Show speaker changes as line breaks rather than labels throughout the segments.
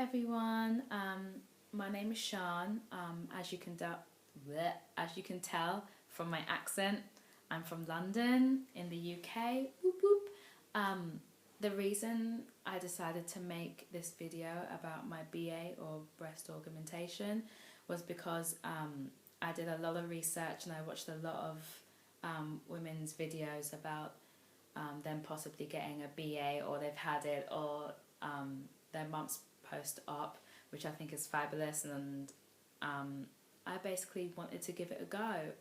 everyone. My name is Sean. As you can tell from my accent, I'm from London in the UK. Whoop, whoop. The reason I decided to make this video about my BA or breast augmentation was because I did a lot of research and I watched a lot of women's videos about them possibly getting a BA, or they've had it, or their months post-op, which I think is fabulous, and I basically wanted to give it a go.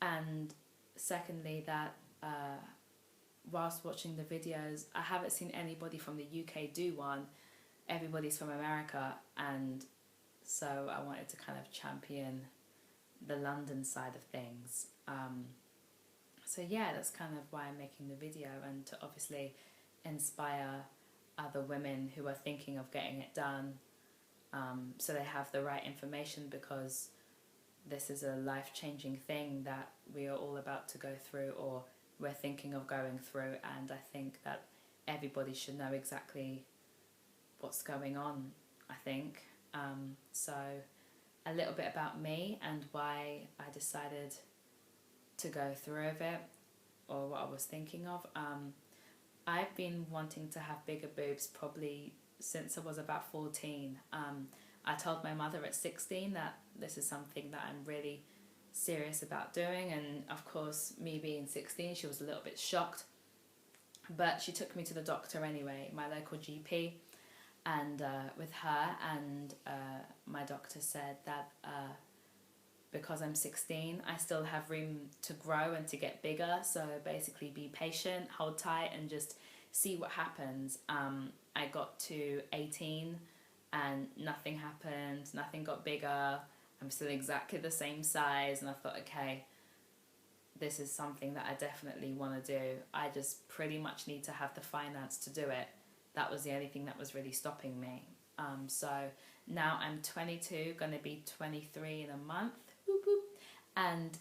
And secondly, that whilst watching the videos, I haven't seen anybody from the UK do one. Everybody's from America, and so I wanted to kind of champion the London side of things. So yeah, that's kind of why I'm making the video, and to obviously inspire other women who are thinking of getting it done, so they have the right information, because this is a life-changing thing that we are all about to go through, or we're thinking of going through, and I think that everybody should know exactly what's going on, I think. So a little bit about me and why I decided to go through with it, or what I was thinking of. I've been wanting to have bigger boobs probably since I was about 14. I told my mother at 16 that this is something that I'm really serious about doing, and of course, me being 16, she was a little bit shocked, but she took me to the doctor anyway, my local GP, and with her, and my doctor said that because I'm 16, I still have room to grow and to get bigger, so basically be patient, hold tight, and just see what happens. I got to 18 and nothing happened, nothing got bigger, I'm still exactly the same size, and I thought, okay, this is something that I definitely want to do. I just pretty much need to have the finance to do it. That was the only thing that was really stopping me. So now I'm 22, going to be 23 in a month. Whoop, whoop. And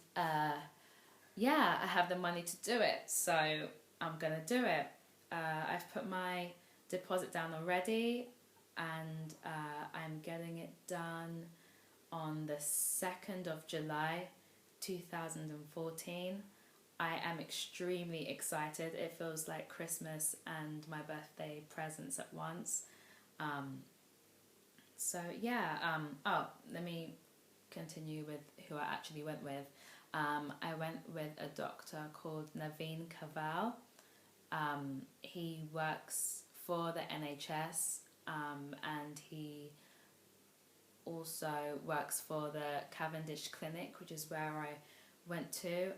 yeah, I have the money to do it, so I'm going to do it. I've put my deposit down already, and I'm getting it done on the 2nd of July 2014. I am extremely excited. It feels like Christmas and my birthday presents at once. So yeah, oh, let me continue with who I actually went with. I went with a doctor called Naveen Cavale. He works for the NHS, and he also works for the Cavendish Clinic, which is where I went to.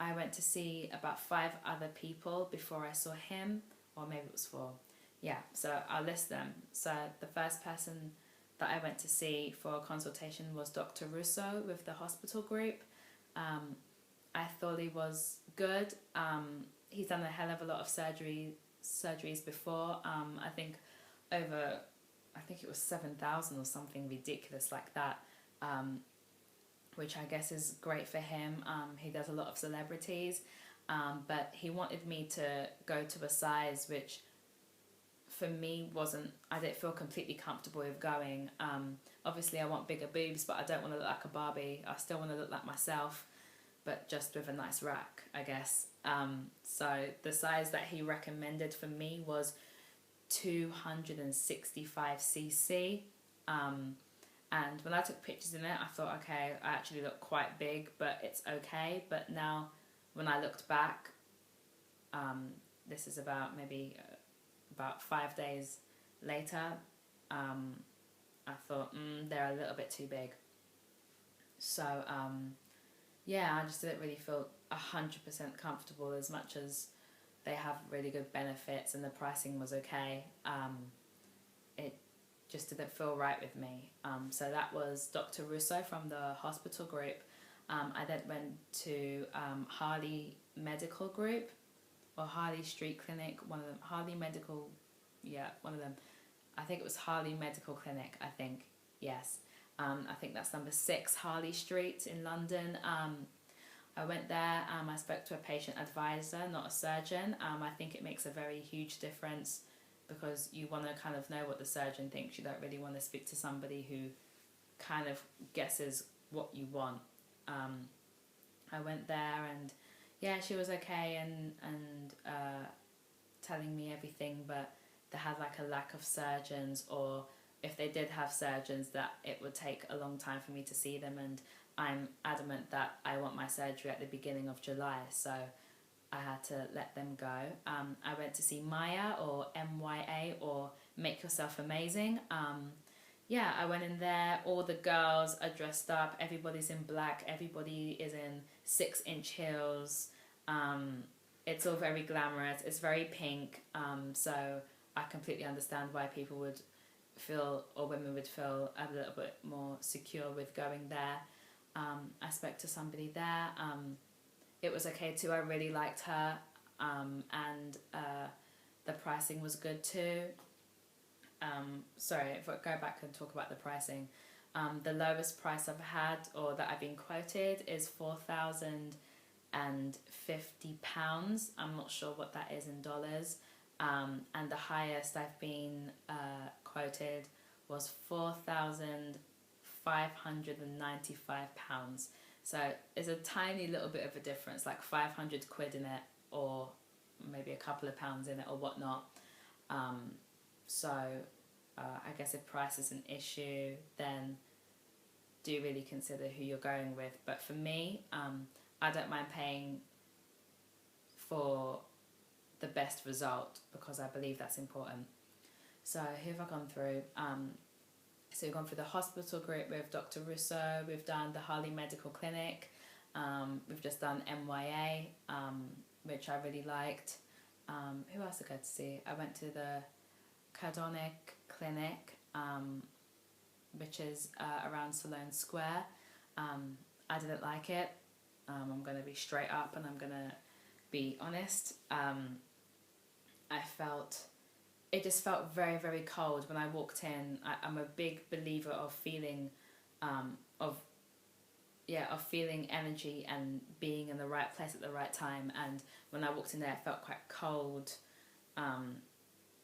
I went to see about 5 other people before I saw him, or maybe it was 4. Yeah, so I'll list them. So the first person that I went to see for a consultation was Dr. Russo with the hospital group. I thought he was good. He's done a hell of a lot of surgeries before. I think it was 7,000 or something ridiculous like that, which I guess is great for him. He does a lot of celebrities, but he wanted me to go to a size which for me I didn't feel completely comfortable with going. Obviously I want bigger boobs, but I don't want to look like a Barbie. I still want to look like myself, but just with a nice rack, I guess. So the size that he recommended for me was 265cc. And when I took pictures in it, I thought, okay, I actually look quite big, but it's okay. But now when I looked back, this is about maybe about 5 days later, I thought, they're a little bit too big. So yeah, I just didn't really feel 100% comfortable, as much as they have really good benefits and the pricing was okay. It just didn't feel right with me. So that was Dr. Russo from the hospital group. I then went to Harley Medical Group, or Harley Street Clinic, one of them. Harley Medical, yeah, one of them. I think it was Harley Medical Clinic, I think, yes. I think that's number 6 Harley Street in London. I went there, I spoke to a patient advisor, not a surgeon. I think it makes a very huge difference because you want to kind of know what the surgeon thinks. You don't really want to speak to somebody who kind of guesses what you want. I went there, and yeah, she was okay and telling me everything, but they had like a lack of surgeons, or if they did have surgeons, that it would take a long time for me to see them, and I'm adamant that I want my surgery at the beginning of July, so I had to let them go. I went to see Maya, or MYA, or Make Yourself Amazing. Yeah, I went in there, all the girls are dressed up, everybody's in black, everybody is in 6-inch heels. It's all very glamorous, it's very pink, so I completely understand why people would feel, or women would feel, a little bit more secure with going there. I spoke to somebody there. It was okay too, I really liked her, and the pricing was good too. Sorry, if I go back and talk about the pricing, the lowest price I've had, or that I've been quoted, is £4,050. I'm not sure what that is in dollars. And the highest I've been quoted was £4,595. So it's a tiny little bit of a difference, like 500 quid in it, or maybe a couple of pounds in it, or whatnot. So I guess if price is an issue, then do really consider who you're going with. But for me, I don't mind paying for the best result, because I believe that's important. So who have I gone through? So we've gone through the hospital group with Dr. Russo, we've done the Harley Medical Clinic, we've just done MYA, which I really liked. Who else did I go to see? I went to the Cardonic Clinic, which is around Sloane Square. I didn't like it. I'm going to be straight up and I'm going to be honest. It just felt very, very cold when I walked in. I'm a big believer of feeling, of feeling energy and being in the right place at the right time. And when I walked in there, it felt quite cold.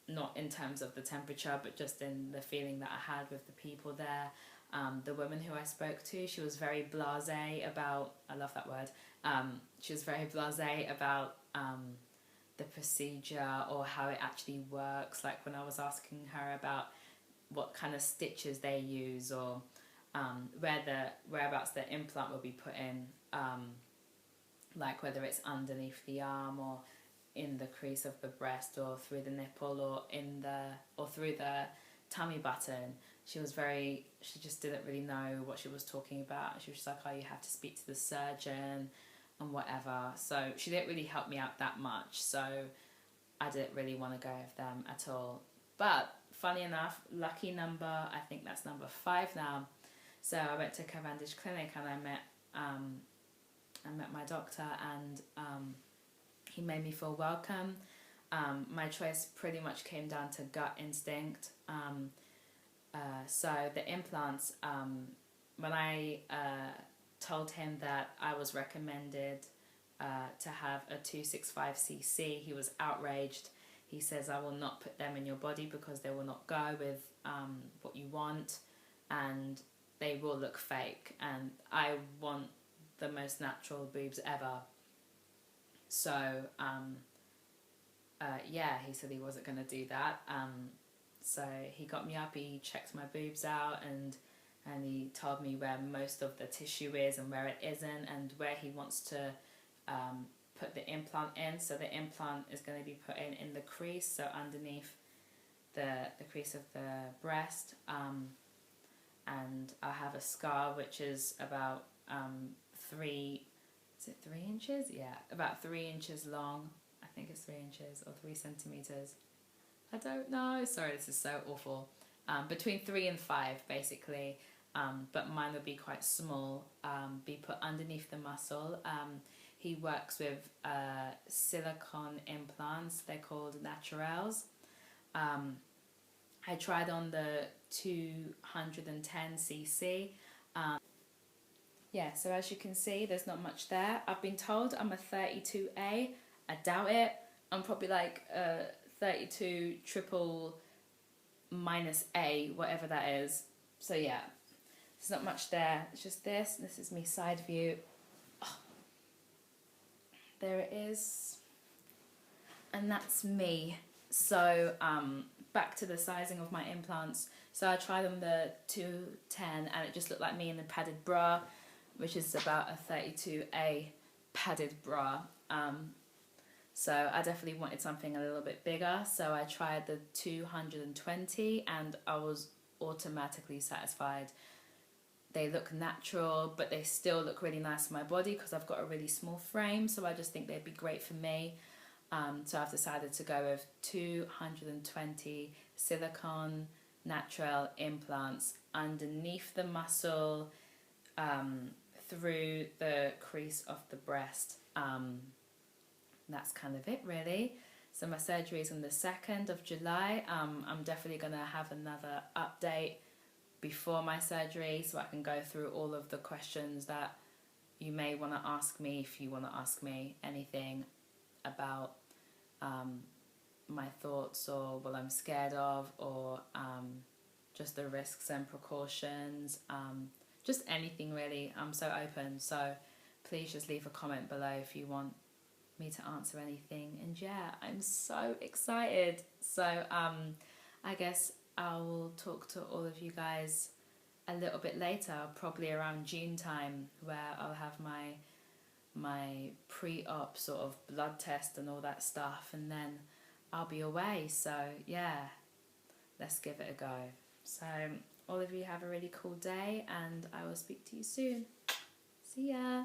Not in terms of the temperature, but just in the feeling that I had with the people there. The woman who I spoke to, she was very blasé about, I love that word, she was very blasé about the procedure, or how it actually works. Like when I was asking her about what kind of stitches they use, or whereabouts the implant will be put in, like whether it's underneath the arm, or in the crease of the breast, or through the nipple, or through the tummy button. She just didn't really know what she was talking about. She was just like, oh, you have to speak to the surgeon and whatever. So she didn't really help me out that much. So I didn't really want to go with them at all. But funny enough, lucky number, I think that's number 5 now. So I went to Cavendish Clinic, and I met my doctor, and he made me feel welcome. My choice pretty much came down to gut instinct. So the implants, when I told him that I was recommended to have a 265cc, he was outraged. He says, I will not put them in your body because they will not go with what you want, and they will look fake, and I want the most natural boobs ever. So yeah, he said he wasn't going to do that. So he got me up, he checked my boobs out, and he told me where most of the tissue is and where it isn't, and where he wants to put the implant in. So the implant is going to be put in the crease, so underneath the crease of the breast, and I have a scar which is about 3 inches? Yeah, about 3 inches long. I think it's 3 inches or 3 centimeters. I don't know. Sorry, this is so awful. Between 3 and 5, basically. But mine would be quite small. Be put underneath the muscle. He works with silicone implants. They're called naturelles. I tried on the 210cc. Yeah, so as you can see, there's not much there. I've been told I'm a 32A. I doubt it. I'm probably like 32 triple minus A, whatever that is. So yeah, there's not much there. It's just this. This is me side view. Oh, there it is. And that's me. So back to the sizing of my implants. So I tried on the 210 and it just looked like me in the padded bra, which is about a 32A padded bra. So I definitely wanted something a little bit bigger. So I tried the 220 and I was automatically satisfied. They look natural, but they still look really nice on my body because I've got a really small frame. So I just think they'd be great for me. So I've decided to go with 220 silicone naturelle implants underneath the muscle, through the crease of the breast. That's kind of it really. So my surgery is on the 2nd of July. I'm definitely going to have another update before my surgery so I can go through all of the questions that you may want to ask me, if you want to ask me anything about my thoughts or what I'm scared of, or just the risks and precautions, just anything really. I'm so open, so please just leave a comment below if you want me to answer anything. And yeah, I'm so excited. So I guess I will talk to all of you guys a little bit later, probably around June time, where I'll have my pre-op sort of blood test and all that stuff, and then I'll be away. So yeah, let's give it a go. So all of you have a really cool day and I will speak to you soon. See ya.